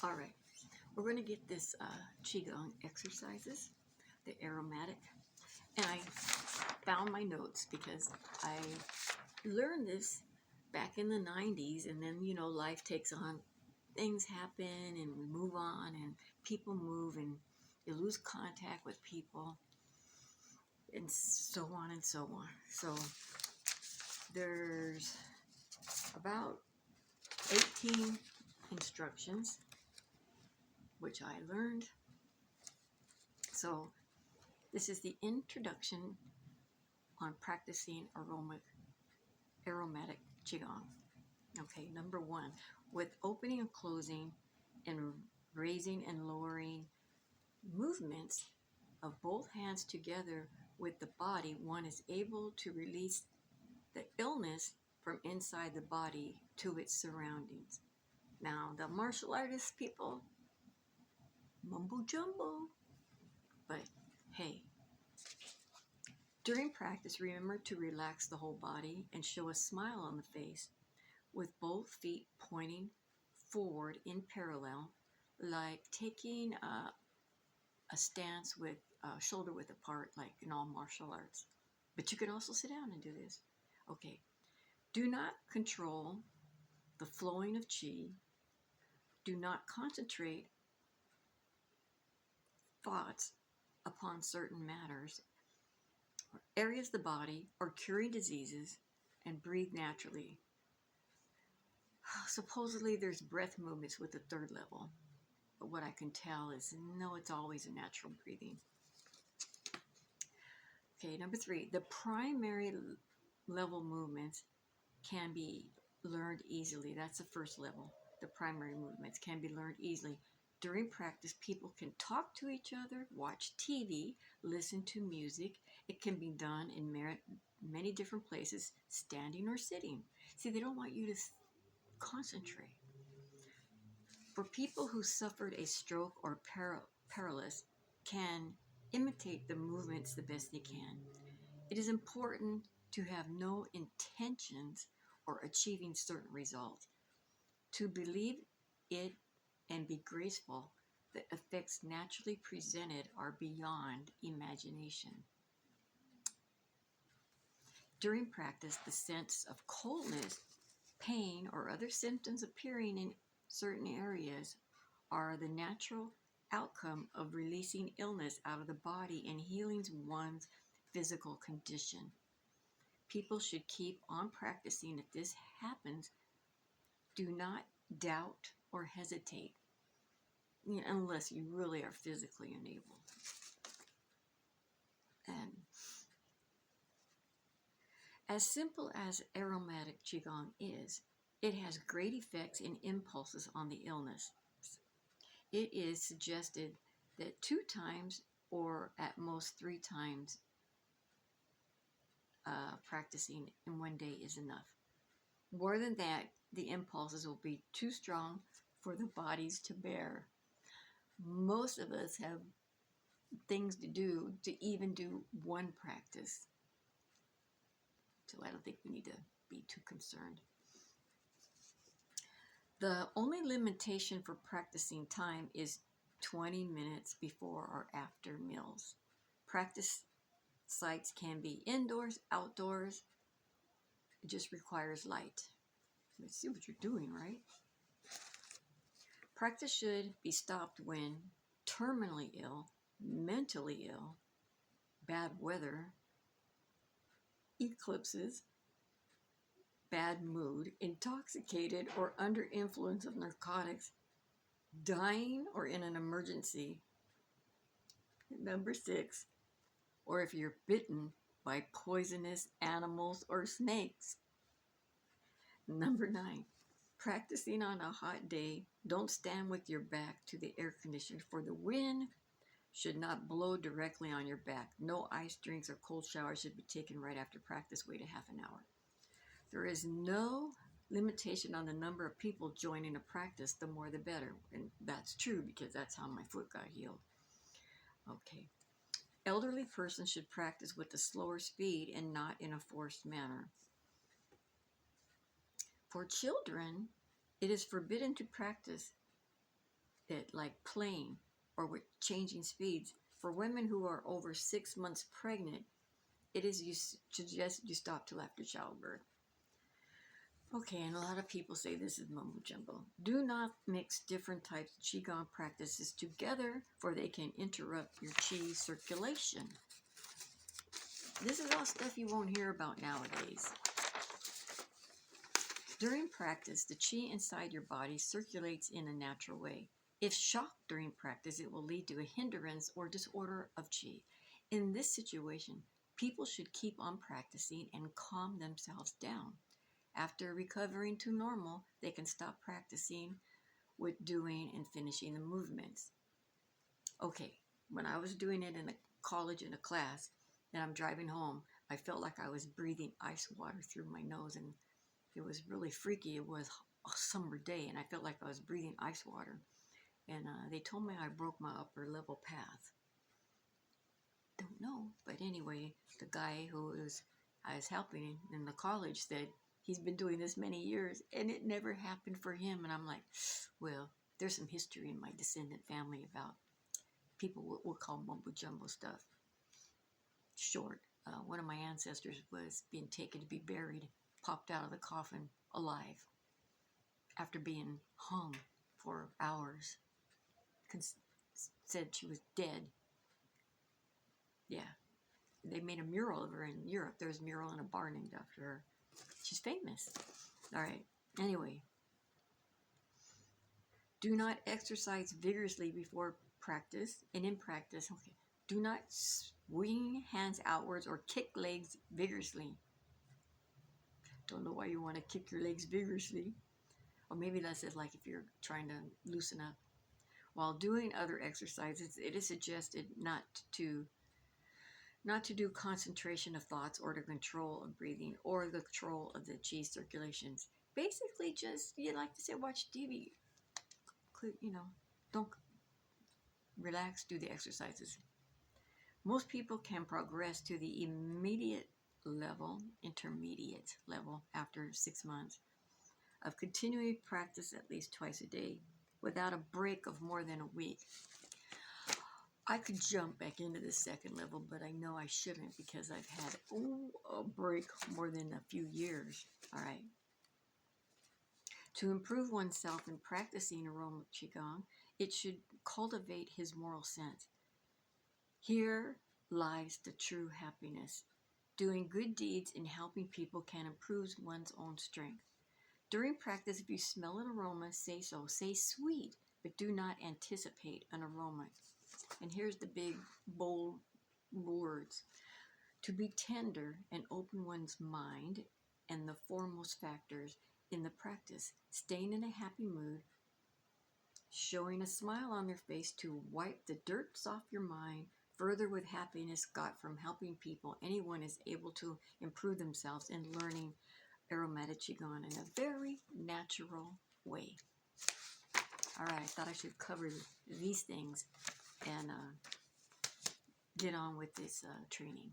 All right, we're going to get this Qi-gong exercises, the aromatic. And I found my notes because I learned this back in the 90s, and then, you know, life takes on, things happen, and we move on, and people move, and you lose contact with people, and so on and so on. So there's about 18 instructions, which I learned. So this is the introduction on practicing aromatic Qigong. Okay, number 1, with opening and closing and raising and lowering movements of both hands together with the body, one is able to release the illness from inside the body to its surroundings. Now, the martial artist people, mumbo jumbo, but hey, during practice, remember to relax the whole body and show a smile on the face with both feet pointing forward in parallel, like taking a stance with shoulder width apart, like in all martial arts. But you can also sit down and do this. Okay. Do not control the flowing of qi. Do not concentrate thoughts upon certain matters or areas of the body or curing diseases, and breathe naturally. Supposedly there's breath movements with the 3rd level, but what I can tell is no, it's always a natural breathing. Okay, number 3, the primary level movements can be learned easily. That's the 1st level. The primary movements can be learned easily. During practice, people can talk to each other, watch TV, listen to music. It can be done in many different places, standing or sitting. See, they don't want you to concentrate. For people who suffered a stroke or paralysis, can imitate the movements the best they can. It is important to have no intentions or achieving certain results. To believe it and be graceful, the effects naturally presented are beyond imagination. During practice, the sense of coldness, pain, or other symptoms appearing in certain areas are the natural outcome of releasing illness out of the body and healing one's physical condition. People should keep on practicing. If this happens, do not doubt or hesitate, unless you really are physically unable. And as simple as aromatic Qigong is, it has great effects and impulses on the illness. It is suggested that 2 times or at most 3 times practicing in one day is enough. More than that, the impulses will be too strong for the bodies to bear. Most of us have things to do to even do one practice. So I don't think we need to be too concerned. The only limitation for practicing time is 20 minutes before or after meals. Practice sites can be indoors, outdoors. It just requires light. Let's see what you're doing, right? Practice should be stopped when terminally ill, mentally ill, bad weather, eclipses, bad mood, intoxicated or under influence of narcotics, dying or in an emergency. Number 6, or if you're bitten by poisonous animals or snakes. Number 9, practicing on a hot day, don't stand with your back to the air conditioner, for the wind should not blow directly on your back. No ice drinks or cold showers should be taken right after practice. Wait a half an hour. There is no limitation on the number of people joining a practice. The more the better. And that's true because that's how my foot got healed. Okay. Elderly persons should practice with a slower speed and not in a forced manner. For children, it is forbidden to practice it like playing or with changing speeds. For women who are over 6 months pregnant, it is suggest you stop till after childbirth. Okay, and a lot of people say this is mumbo jumbo. Do not mix different types of Qigong practices together, for they can interrupt your Qi circulation. This is all stuff you won't hear about nowadays. During practice, the Qi inside your body circulates in a natural way. If shocked during practice, it will lead to a hindrance or disorder of Qi. In this situation, people should keep on practicing and calm themselves down. After recovering to normal, they can stop practicing with doing and finishing the movements. Okay, when I was doing it in a college in a class, and I'm driving home, I felt like I was breathing ice water through my nose, and it was really freaky. It was a summer day, and I felt like I was breathing ice water. And they told me I broke my upper level path. Don't know, but anyway, the guy I was helping in the college said he's been doing this many years, and it never happened for him. And I'm like, well, there's some history in my descendant family about people we'll call mumbo jumbo stuff. Short, one of my ancestors was being taken to be buried, popped out of the coffin alive after being hung for hours. Said she was dead. Yeah, they made a mural of her in Europe. There's a mural in a bar named after her. She's famous. All right. Anyway, do not exercise vigorously before practice and in practice. Okay. Do not swing hands outwards or kick legs vigorously. Don't know why you want to kick your legs vigorously. Or maybe that's just like if you're trying to loosen up. While doing other exercises, it is suggested not to do concentration of thoughts or to control of breathing or the control of the Qi circulations. Basically, just, you like to say, watch TV. Don't relax, do the exercises. Most people can progress to the intermediate level after 6 months of continuing practice at least twice a day without a break of more than a week. I could jump back into the second level, but I know I shouldn't because I've had a break more than a few years. All right. To improve oneself in practicing Aromatic Qigong, it should cultivate his moral sense. Here lies the true happiness. Doing good deeds and helping people can improve one's own strength. During practice, if you smell an aroma, say so. Say sweet, but do not anticipate an aroma. And here's the big, bold words. To be tender and open one's mind and the foremost factors in the practice. Staying in a happy mood, showing a smile on their face to wipe the dirt off your mind. Further, with happiness got from helping people, anyone is able to improve themselves in learning Aromatic Qigong in a very natural way. All right, I thought I should cover these things and get on with this training.